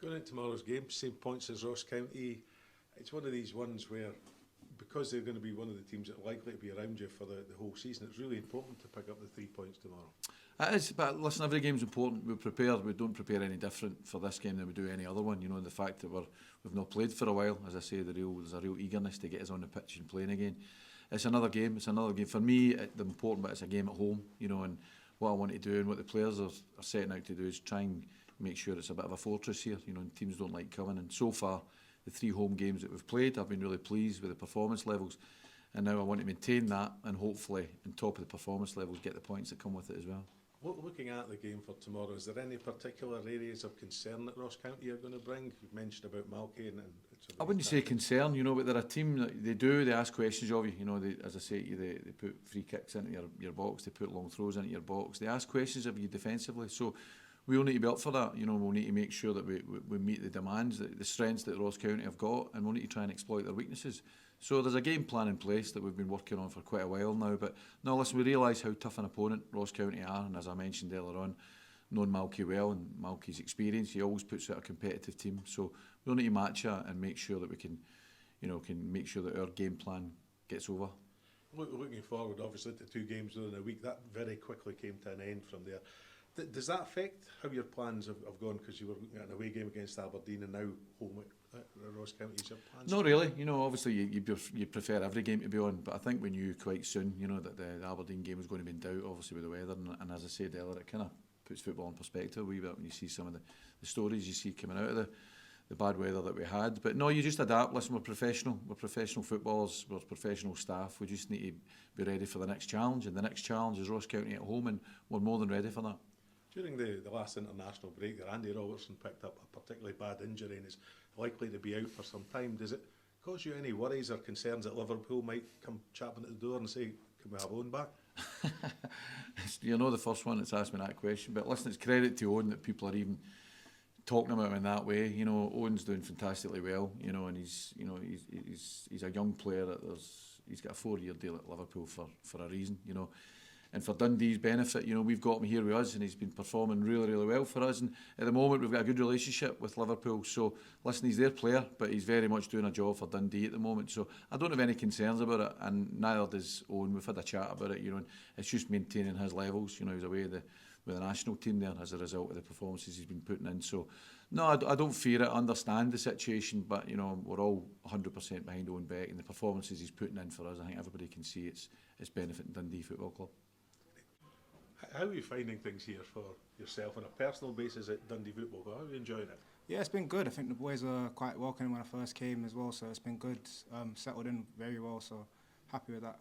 Going into tomorrow's game, same points as Ross County. It's one of these ones where, because they're going to be one of the teams that are likely to be around you for the whole season, it's really important to pick up the 3 points tomorrow. It is, but listen, every game's important. We're prepared. We don't prepare any different for this game than we do any other one. You know, the fact that we've not played for a while, as I say, there's a real eagerness to get us on the pitch and playing again. It's another game. It's another game. For me, the important bit is a game at home. You know, and what I want to do and what the players are setting out to do is try and make sure it's a bit of a fortress here. You know, and teams don't like coming. And so far, the 3 home games that we've played, I've been really pleased with the performance levels. And now I want to maintain that and hopefully, on top of the performance levels, get the points that come with it as well. Looking at the game for tomorrow, is there any particular areas of concern that Ross County are going to bring? You've mentioned about Malky and I wouldn't say concern, you know, but they're a team that they ask questions of you. You know, as I say to you, they put free kicks into your box, they put long throws into your box. They ask questions of you defensively. So we'll need to be up for that. You know, we'll need to make sure that we meet the demands, the strengths that Ross County have got, and we'll need to try and exploit their weaknesses. So there's a game plan in place that we've been working on for quite a while now. But no, listen, we realise how tough an opponent Ross County are, and as I mentioned earlier on, knowing Malky well and Malky's experience, he always puts out a competitive team. So we'll need to match that and make sure that we can make sure that our game plan gets over. Looking forward, obviously, to 2 games within a week, that very quickly came to an end from there. Does that affect how your plans have gone? Because you were looking at an away game against Aberdeen and now home at Ross County. Is your plans? Not really. You know, obviously you prefer every game to be on, but I think we knew quite soon, you know, that the Aberdeen game was going to be in doubt, obviously with the weather, and as I said earlier, it kind of puts football in perspective a wee bit when you see some of the stories you see coming out of the bad weather that we had. But no, you just adapt. Listen, we're professional footballers, we're professional staff. We just need to be ready for the next challenge, and the next challenge is Ross County at home, and we're more than ready for that. During the last international break, Andy Robertson picked up a particularly bad injury and is likely to be out for some time. Does it cause you any worries or concerns that Liverpool might come chapping at the door and say, can we have Owen back? You're not the first one that's asked me that question, but listen, it's credit to Owen that people are even talking about him in that way. You know, Owen's doing fantastically well, you know, and he's a young player that he's got a 4-year deal at Liverpool for a reason, you know. And for Dundee's benefit, you know, we've got him here with us and he's been performing really, really well for us. And at the moment, we've got a good relationship with Liverpool. So, listen, he's their player, but he's very much doing a job for Dundee at the moment. So, I don't have any concerns about it, and neither does Owen. We've had a chat about it, you know, and it's just maintaining his levels. You know, he's away with the national team there as a result of the performances he's been putting in. So, no, I don't fear it. I understand the situation, but, you know, we're all 100% behind Owen Beck, and the performances he's putting in for us, I think everybody can see it's benefiting Dundee Football Club. How are you finding things here for yourself on a personal basis at Dundee Football Club? How are you enjoying it? Yeah, it's been good. I think the boys were quite welcoming when I first came as well, so it's been good. Settled in very well, so happy with that.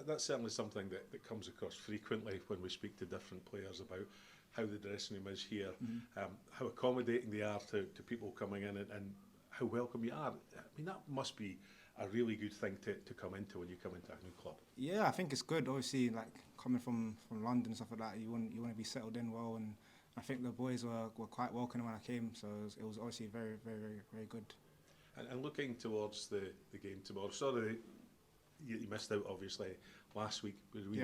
That's certainly something that comes across frequently when we speak to different players about how the dressing room is here, how accommodating they are to people coming in and how welcome you are. I mean, that must be a really good thing to come into when you come into a new club. Yeah, I think it's good. Obviously, like coming from London and stuff like that, you want to be settled in well, and I think the boys were quite welcoming when I came, so it was obviously very, very, very, very good. And looking towards the game tomorrow, sorry you missed out obviously last week. It was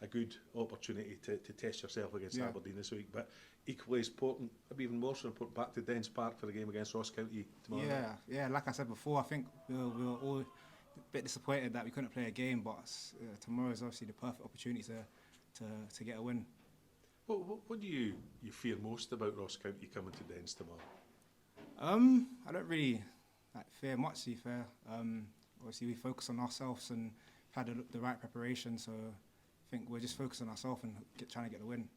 a good opportunity to test yourself against Aberdeen this week, but equally as important, maybe even more so important, back to Dens Park for the game against Ross County tomorrow. Yeah. Like I said before, I think we were all a bit disappointed that we couldn't play a game, but tomorrow is obviously the perfect opportunity to get a win. What do you fear most about Ross County coming to Dens tomorrow? I don't really fear much, to be fair. Obviously, we focus on ourselves and had the right preparation, so I think we're just focused on ourselves and trying to get the win.